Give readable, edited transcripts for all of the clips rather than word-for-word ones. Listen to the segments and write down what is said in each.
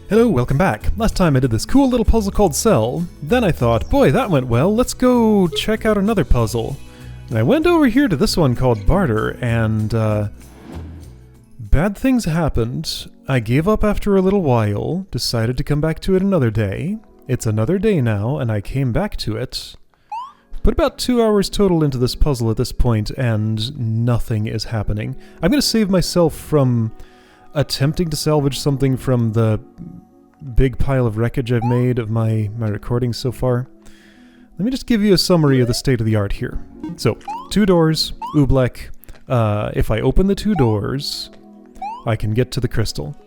Hello, welcome back. Last time I did this cool little puzzle called Cell. Then I thought, boy, that went well, let's go check out another puzzle. And I went over here to this one called Barter, and bad things happened. I gave up after a little while, decided to come back to it another day. It's another day now, and I came back to it. Put about 2 hours total into this puzzle at this point, and nothing is happening. I'm going to save myself from attempting to salvage something from the big pile of wreckage I've made of my recordings so far. Let me just give you a summary of the state of the art here. So, 2 doors, Oobleck. If I open the 2 doors, I can get to the crystal.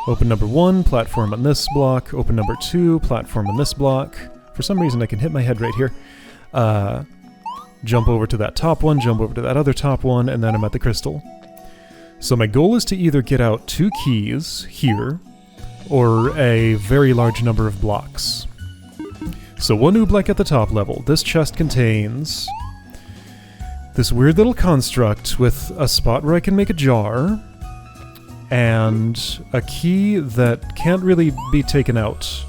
Open number 1, platform on this block. Open number 2, platform on this block. For some reason I can hit my head right here. Jump over to that top one, jump over to that other top one, and then I'm at the crystal. So my goal is to either get out 2 keys here, or a very large number of blocks. So 1 Oobleck at the top level. This chest contains this weird little construct with a spot where I can make a jar, and a key that can't really be taken out.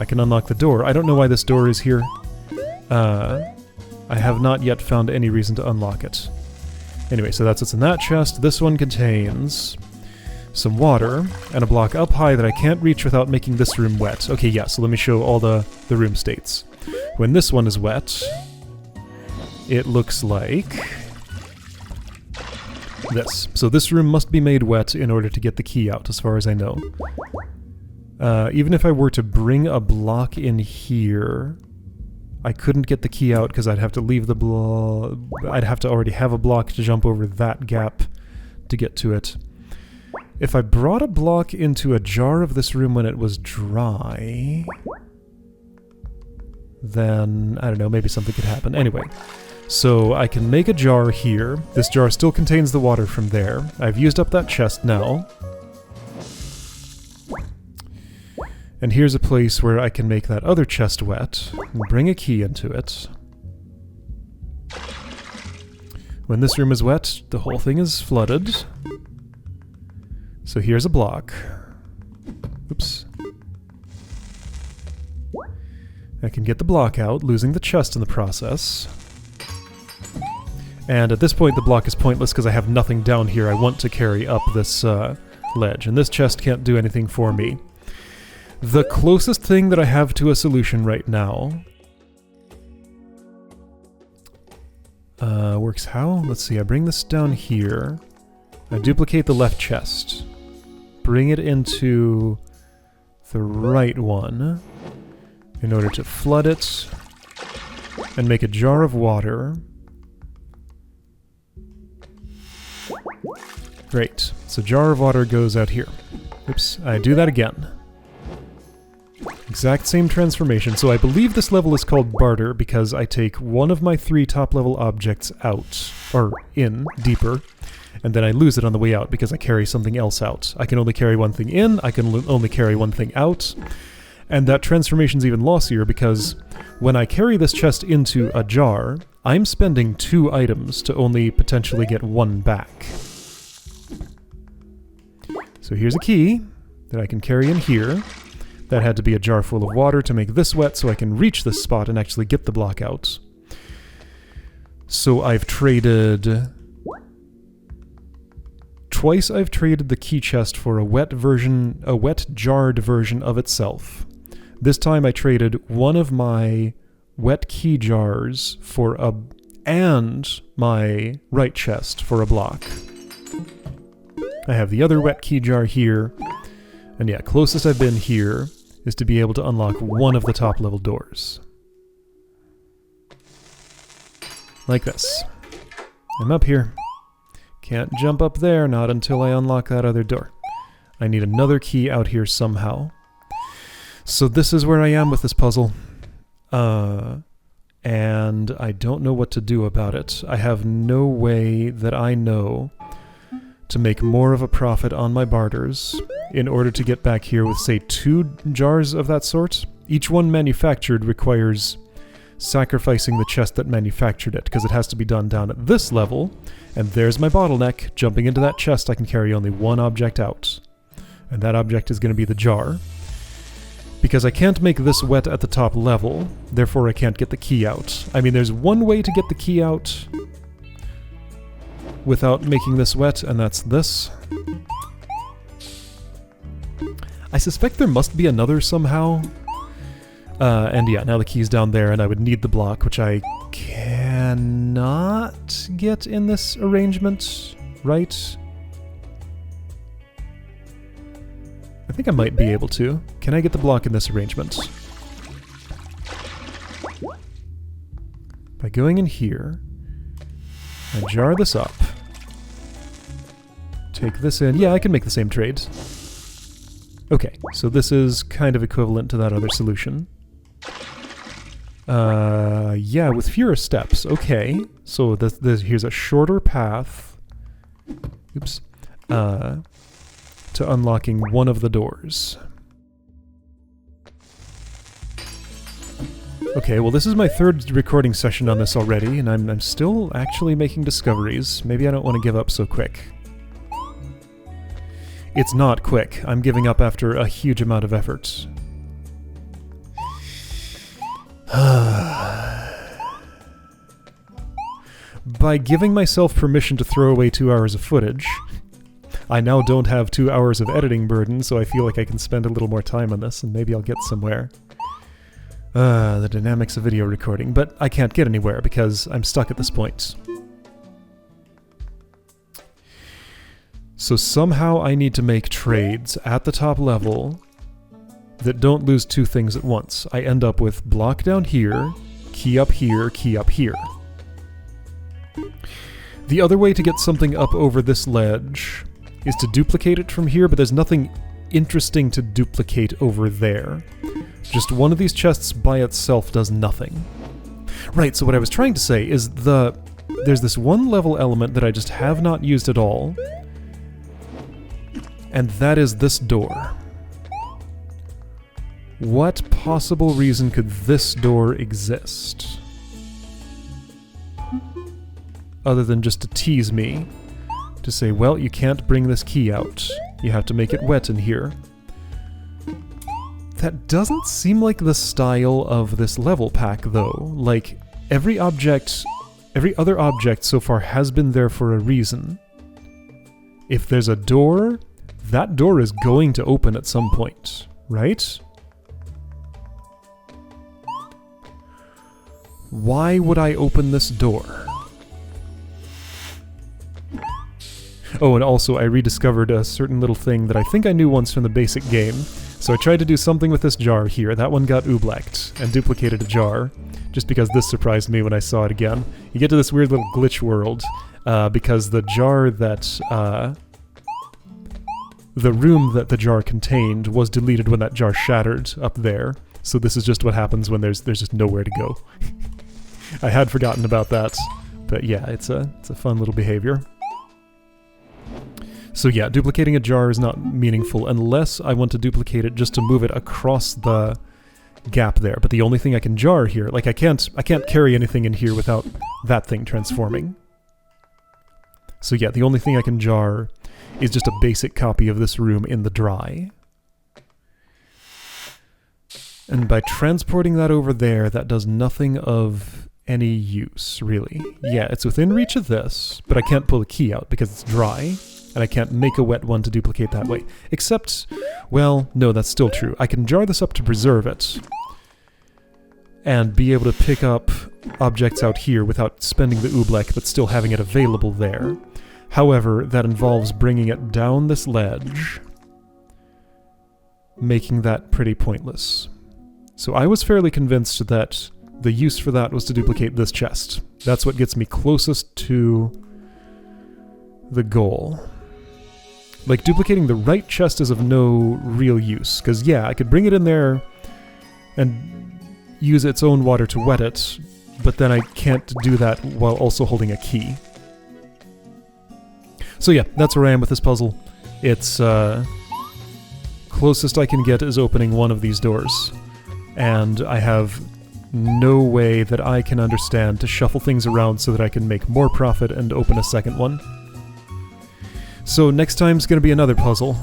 I can unlock the door. I don't know why this door is here. I have not yet found any reason to unlock it. Anyway, so that's what's in that chest. This one contains some water and a block up high that I can't reach without making this room wet. Okay, yeah, so let me show all the room states. When this one is wet, it looks like this. So this room must be made wet in order to get the key out, as far as I know. Even if I were to bring a block in here, I couldn't get the key out because I'd have to leave the block. I'd have to already have a block to jump over that gap to get to it. If I brought a block into a jar of this room when it was dry, then, I don't know, maybe something could happen. Anyway, so I can make a jar here. This jar still contains the water from there. I've used up that chest now. And here's a place where I can make that other chest wet, and bring a key into it. When this room is wet, the whole thing is flooded. So here's a block. Oops. I can get the block out, losing the chest in the process. And at this point the block is pointless because I have nothing down here I want to carry up this ledge, and this chest can't do anything for me. The closest thing that I have to a solution right now works how? Let's see, I bring this down here. I duplicate the left chest. Bring it into the right one in order to flood it and make a jar of water. Great. So jar of water goes out here. Oops, I do that again. Exact same transformation. So I believe this level is called Barter because I take one of my 3 top-level objects out, or in, deeper, and then I lose it on the way out because I carry something else out. I can only carry one thing in, I can only carry one thing out, and that transformation's even lossier because when I carry this chest into a jar, I'm spending 2 items to only potentially get 1 back. So here's a key that I can carry in here. That had to be a jar full of water to make this wet so I can reach this spot and actually get the block out. So I've traded... Twice I've traded the key chest for a wet jarred version of itself. This time I traded one of my wet key jars for and my right chest for a block. I have the other wet key jar here. And yeah, closest I've been here is to be able to unlock one of the top level doors. Like this. I'm up here. Can't jump up there, not until I unlock that other door. I need another key out here somehow. So this is where I am with this puzzle. And I don't know what to do about it. I have no way that I know to make more of a profit on my barters in order to get back here with, say, 2 jars of that sort. Each one manufactured requires sacrificing the chest that manufactured it, because it has to be done down at this level, and there's my bottleneck. Jumping into that chest, I can carry only 1 object out. And that object is going to be the jar. Because I can't make this wet at the top level, therefore I can't get the key out. I mean, there's one way to get the key out without making this wet, and that's this. I suspect there must be another somehow. And yeah, now the key's down there, and I would need the block, which I cannot get in this arrangement, right? I think I might be able to. Can I get the block in this arrangement? By going in here, I jar this up. Take this in. Yeah, I can make the same trade. Okay, so this is kind of equivalent to that other solution. Yeah, with fewer steps. Okay, so here's a shorter path. Oops. To unlocking one of the doors. Okay, well this is my third recording session on this already, and I'm still actually making discoveries. Maybe I don't want to give up so quick. It's not quick. I'm giving up after a huge amount of effort. By giving myself permission to throw away 2 hours of footage, I now don't have 2 hours of editing burden, so I feel like I can spend a little more time on this, and maybe I'll get somewhere. The dynamics of video recording, but I can't get anywhere because I'm stuck at this point. So somehow I need to make trades at the top level that don't lose 2 things at once. I end up with block down here, key up here, key up here. The other way to get something up over this ledge is to duplicate it from here, but there's nothing interesting to duplicate over there. Just one of these chests by itself does nothing. Right, so what I was trying to say is there's this one level element that I just have not used at all, and that is this door. What possible reason could this door exist? Other than just to tease me, to say, well, you can't bring this key out. You have to make it wet in here. That doesn't seem like the style of this level pack, though. Like, every other object so far has been there for a reason. If there's a door, that door is going to open at some point, right? Why would I open this door? Oh, and also I rediscovered a certain little thing that I think I knew once from the basic game. So I tried to do something with this jar here. That one got ooblecked and duplicated a jar, just because this surprised me when I saw it again. You get to this weird little glitch world, because the jar that, the room that the jar contained was deleted when that jar shattered up there. So this is just what happens when there's just nowhere to go. I had forgotten about that, but yeah, it's a fun little behavior. So yeah, duplicating a jar is not meaningful unless I want to duplicate it just to move it across the gap there. But the only thing I can jar here, like I can't carry anything in here without that thing transforming. So yeah, the only thing I can jar is just a basic copy of this room in the dry. And by transporting that over there, that does nothing of any use, really. Yeah, it's within reach of this, but I can't pull the key out because it's dry. And I can't make a wet one to duplicate that way. Except, well, no, that's still true. I can jar this up to preserve it, and be able to pick up objects out here without spending the oobleck, but still having it available there. However, that involves bringing it down this ledge, making that pretty pointless. So I was fairly convinced that the use for that was to duplicate this chest. That's what gets me closest to the goal. Like, duplicating the right chest is of no real use, because yeah, I could bring it in there and use its own water to wet it, but then I can't do that while also holding a key. So yeah, that's where I am with this puzzle. It's, closest I can get is opening one of these doors, and I have no way that I can understand to shuffle things around so that I can make more profit and open a second one. So next time's going to be another puzzle.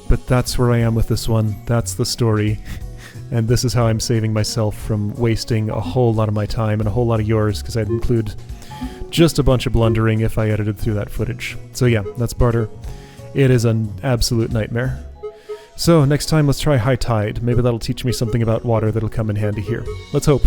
But that's where I am with this one. That's the story. And this is how I'm saving myself from wasting a whole lot of my time and a whole lot of yours, because I'd include just a bunch of blundering if I edited through that footage. So yeah, that's Barter. It is an absolute nightmare. So next time let's try High Tide. Maybe that'll teach me something about water that'll come in handy here. Let's hope.